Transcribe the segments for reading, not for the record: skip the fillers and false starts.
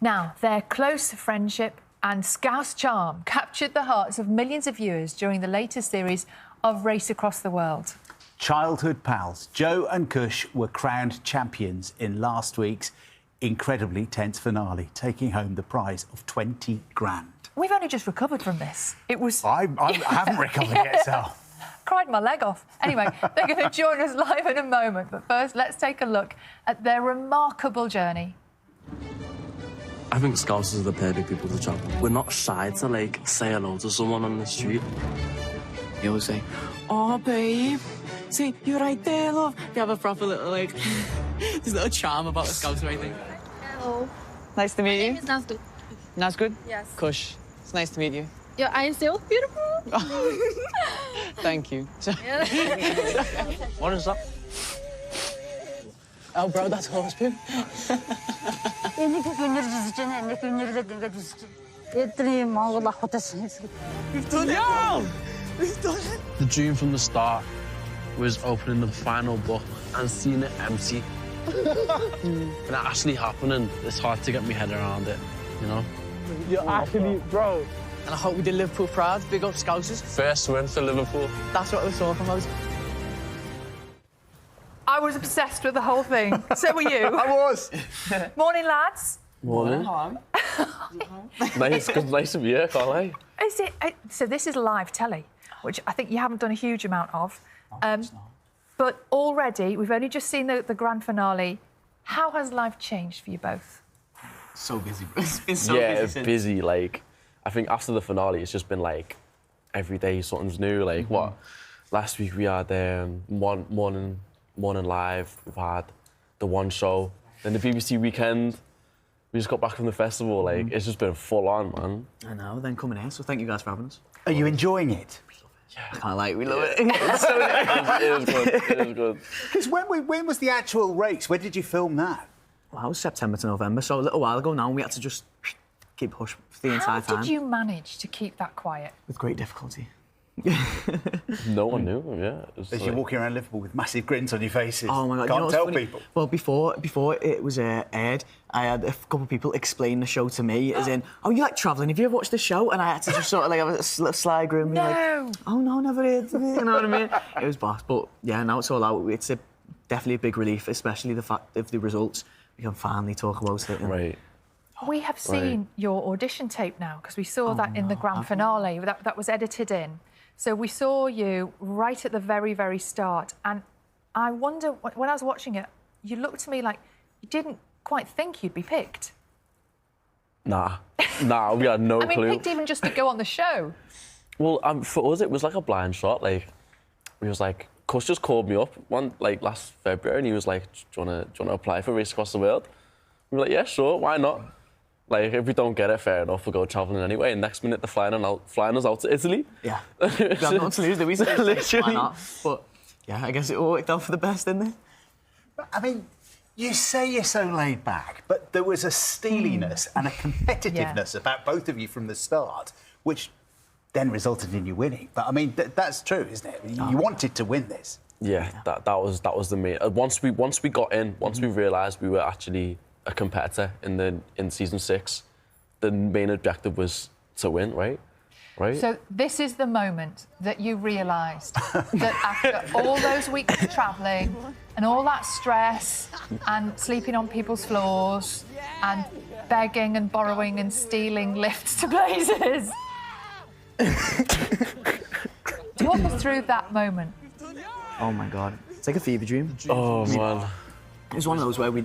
Now, their close friendship and Scouse charm captured the hearts of millions of viewers during the latest series of Race Across the World. Childhood pals Joe and Kush were crowned champions in last week's incredibly tense finale, taking home the prize of 20 grand. We've only just recovered from this. It was... I haven't recovered yet, so... Cried my leg off. Anyway, they're going to join us live in a moment. But first, let's take a look at their remarkable journey. I think Scousers are the perfect people to travel. We're not shy to, like, say hello to someone on the street. You always say, "Oh, babe, see, you're right there, love." You have a proper little, like, there's a little charm about a Scouser, I think. Hello. Nice to meet you. My name is Nazgul. Nazgul? Yes. Kush. It's nice to meet you. Your eyes so beautiful. Thank you. What is that? Oh, bro, that's horse poo. We've done it! Yo! We've done it! The dream from the start was opening the final book and seeing it empty. And it actually happening, it's hard to get my head around it, you know? You're actually, bro. And I hope we did Liverpool proud. Big up Scousers. First win for Liverpool. That's what we're talking about. I was obsessed with the whole thing. So were you. I was. Morning, lads. Morning. Nice to be here, can't I? Is it? So this is live telly, which I think you haven't done a huge amount of. But already, we've only just seen the grand finale. How has life changed for you both? So busy. It's been so busy. Yeah, busy. Like, I think after the finale, it's just been like every day something's new. Like what? Last week we had morning live. We've had the one show, then the BBC weekend. We just got back from the festival. Like it's just been full on, man. I know. Then coming here, so thank you guys for having us. Are you enjoying it? Yeah. I can't lie, we love it. It was good. It was good. Because when was the actual race? When did you film that? Well, it was September to November, so a little while ago now, and we had to just keep hush for the entire time. How did you manage to keep that quiet? With great difficulty. No one knew. Yeah. As you're walking around Liverpool with massive grins on your faces. Oh my God! Can't tell funny? people. Well, before it was aired, I had a couple of people explain the show to me, as in, "Oh, you like travelling? Have you ever watched the show?" And I had to just sort of like have a little slide room, and be like, "Oh no, never did." You know what I mean? It was boss, but yeah, now it's all out. It's definitely a big relief, especially the fact of the results. We can finally talk about it. Right. We have seen your audition tape now, because we saw that in the grand finale. That was edited in. So we saw you right at the very, very start. And I wonder, when I was watching it, you looked to me like you didn't quite think you'd be picked. Nah, we had no clue. Picked even just to go on the show. Well, for us, it was like a blind shot. Like, we was like, Kush just called me up last February, and he was like, "Do you wanna apply for Race Across the World?" We were like, "Yeah, sure, why not?" Like, if we don't get it, fair enough, we'll go travelling anyway. And next minute, they're flying us out to Italy. Yeah. We have nothing to lose, do we? Literally. Why not? But, yeah, I guess it all worked out for the best, didn't it? I mean, you say you're so laid back, but there was a steeliness and a competitiveness about both of you from the start, which then resulted in you winning. But, I mean, that's true, isn't it? You wanted to win this. Yeah, that was the main. Once we got in, once we realised we were actually a competitor in season 6, the main objective was to win, right? So this is the moment that you realised that after all those weeks of travelling and all that stress and sleeping on people's floors and begging and borrowing and stealing lifts to places. Talk us through that moment. Oh my God, it's like a fever dream. Oh man. It was one of those where we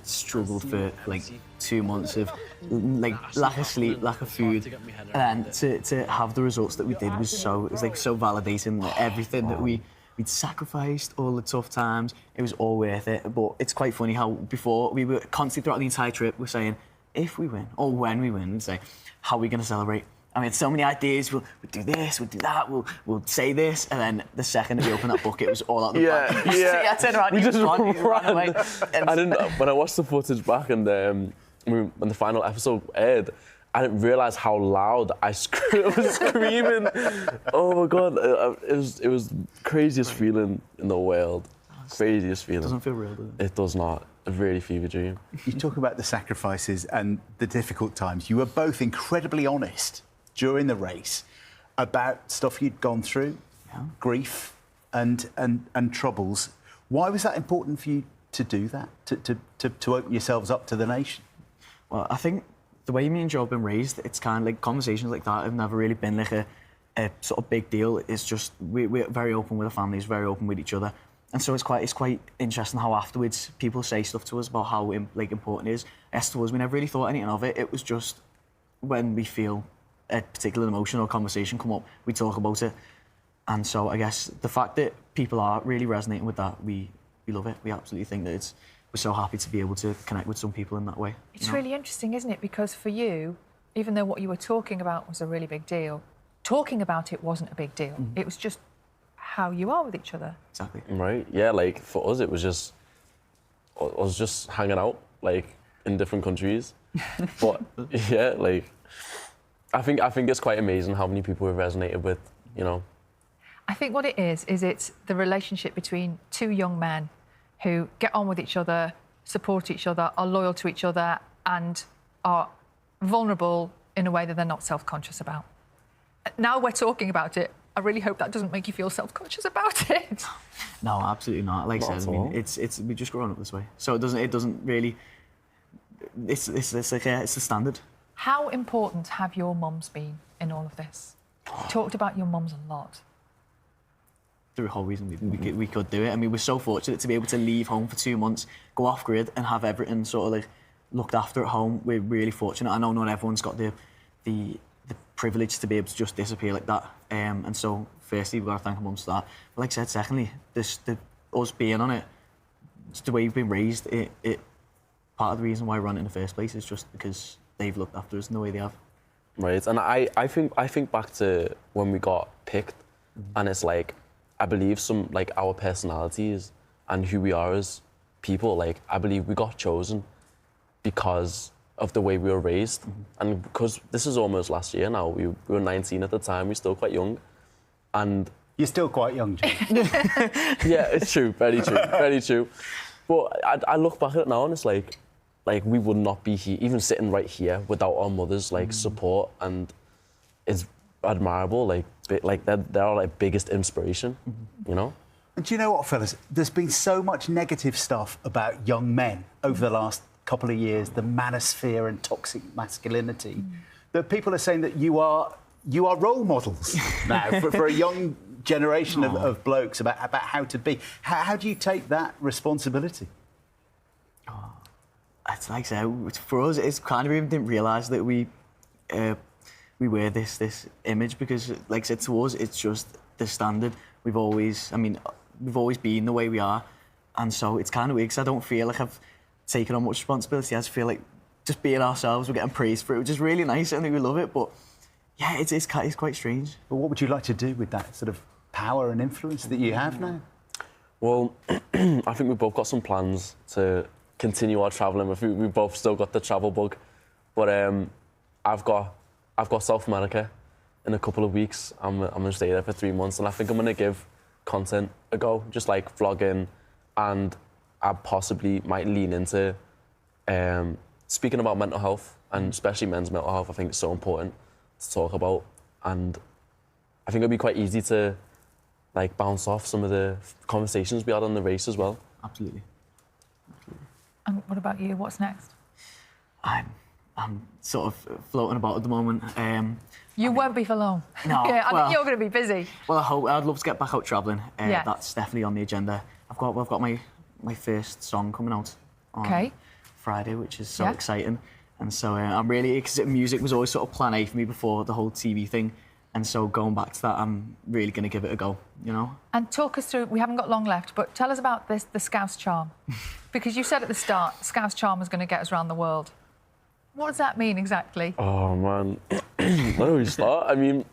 struggled for like 2 months of like lack of sleep, lack of food, and to have the results that we did was so validating that everything that we'd sacrificed, all the tough times, it was all worth it. But it's quite funny how before we were constantly throughout the entire trip we're saying, if we win or when we win, we'd say, how are we going to celebrate? I mean, so many ideas. We'll do this, we'll do that, we'll say this, and then the second that we opened that book, it was all out the back. Yeah. I turned around, we just ran away. When I watched the footage back and when the final episode aired, I didn't realise how loud I was screaming. Oh my God, it was the craziest feeling in the world. Craziest feeling. It doesn't feel real, does it? It does not. a really fever dream. You talk about the sacrifices and the difficult times. You were both incredibly honest during the race about stuff you'd gone through, grief and troubles. Why was that important for you to do that, to open yourselves up to the nation? Well, I think the way me and Joe have been raised, it's kind of like conversations like that have never really been like a sort of big deal. It's just we're very open with our families, very open with each other, and so it's quite interesting how afterwards people say stuff to us about how important it is. As to us, we never really thought anything of it. It was just when we feel a particular emotion or conversation come up, we talk about it, and so I guess the fact that people are really resonating with that, we love it. We absolutely think that we're so happy to be able to connect with some people in that way. It's really interesting, isn't it? Because for you, even though what you were talking about was a really big deal, talking about it wasn't a big deal. It was just how you are with each other. Exactly. Right. Yeah. Like for us, it was just us just hanging out like in different countries. But yeah, like I think it's quite amazing how many people we've resonated with. You know. I think what it is it's the relationship between two young men who get on with each other, support each other, are loyal to each other, and are vulnerable in a way that they're not self-conscious about. Now we're talking about it, I really hope that doesn't make you feel self-conscious about it. No, absolutely not. Like I said, I mean, it's we just grown up this way, so it doesn't really. It's like it's the standard. How important have your mums been in all of this? You talked about your mums a lot. The whole reason we could do it. I mean, we're so fortunate to be able to leave home for 2 months, go off grid, and have everything sort of like looked after at home. We're really fortunate. I know not everyone's got the privilege to be able to just disappear like that. And so, firstly, we've got to thank our mums for that. But like I said, secondly, us being on it, just the way we've been raised, it part of the reason why we're on it in the first place is just because they've looked after us in the way they have. Right, and I think back to when we got picked, and it's like, I believe some, like, our personalities and who we are as people, like, I believe we got chosen because of the way we were raised. And because this is almost last year now, we were 19 at the time, we're still quite young. And you're still quite young, Jim. Yeah, it's true, very true, very true. But I look back at it now and it's like we would not be here, even sitting right here without our mothers' like support, and it's admirable. Like they're our like biggest inspiration, you know. And do you know what, fellas? There's been so much negative stuff about young men over the last couple of years, the manosphere and toxic masculinity, that people are saying that you are role models now for a young generation of blokes about how to be. How do you take that responsibility? It's like I said, for us, it's kind of, we didn't realise that we wear this image, because, like I said, to us, it's just the standard. We've always been the way we are, and so it's kind of weird because I don't feel like I've taken on much responsibility. I just feel like just being ourselves, we're getting praised for it, which is really nice. I think we love it, but yeah, it's quite strange. But what would you like to do with that sort of power and influence that you have now? Well, I think we've both got some plans to continue our travelling. We've both still got the travel bug, but I've got South America in a couple of weeks. I'm going to stay there for 3 months, and I think I'm going to give content a go, just like vlogging, and I possibly might lean into speaking about mental health, and especially men's mental health. I think it's so important to talk about, and I think it'll be quite easy to like bounce off some of the conversations we had on the race as well. Absolutely. And what about you? What's next? I'm sort of floating about at the moment. You won't be for long. No. Yeah, I think you're going to be busy. Well, I'd love to get back out travelling. Yes. That's definitely on the agenda. I've got my first song coming out on Friday, which is so exciting. And so I'm really, because music was always sort of plan A for me before the whole TV thing. And so going back to that, I'm really going to give it a go, you know? And talk us through, we haven't got long left, but tell us about the Scouse charm. Because you said at the start, Scouse charm was going to get us around the world. What does that mean exactly? Oh, man. Where do we start? I mean,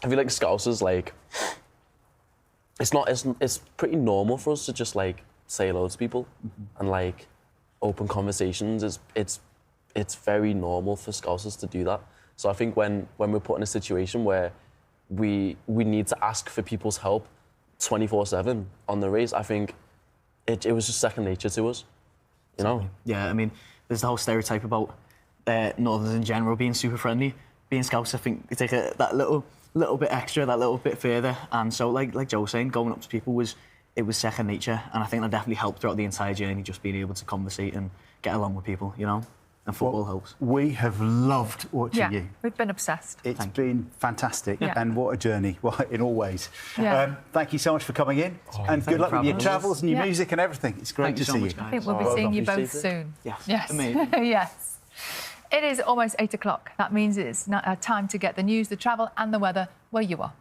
I feel like Scousers, like, it's pretty normal for us to just, like, say hello to people and, like, open conversations. It's very normal for Scousers to do that. So I think when we're put in a situation where we need to ask for people's help 24/7 on the race, I think it was just second nature to us. You know? Yeah, I mean, there's the whole stereotype about Northerners in general being super friendly. Being Scouts, I think they take that little bit extra, that little bit further. And so, like Joe was saying, going up to people was second nature. And I think that definitely helped throughout the entire journey, just being able to conversate and get along with people, you know? And football helps. We have loved watching you. We've been obsessed. It's been fantastic, Yeah. and what a journey, in all ways. Yeah. Thank you so much for coming in, and good luck with your travels and your Yeah. music and everything. It's great to so see much, you. guys. I think we'll be Well seeing done, you you both Steve. soon. Yes. Yes. Amazing. Yes. It is almost 8 o'clock. That means it's time to get the news, the travel and the weather where you are.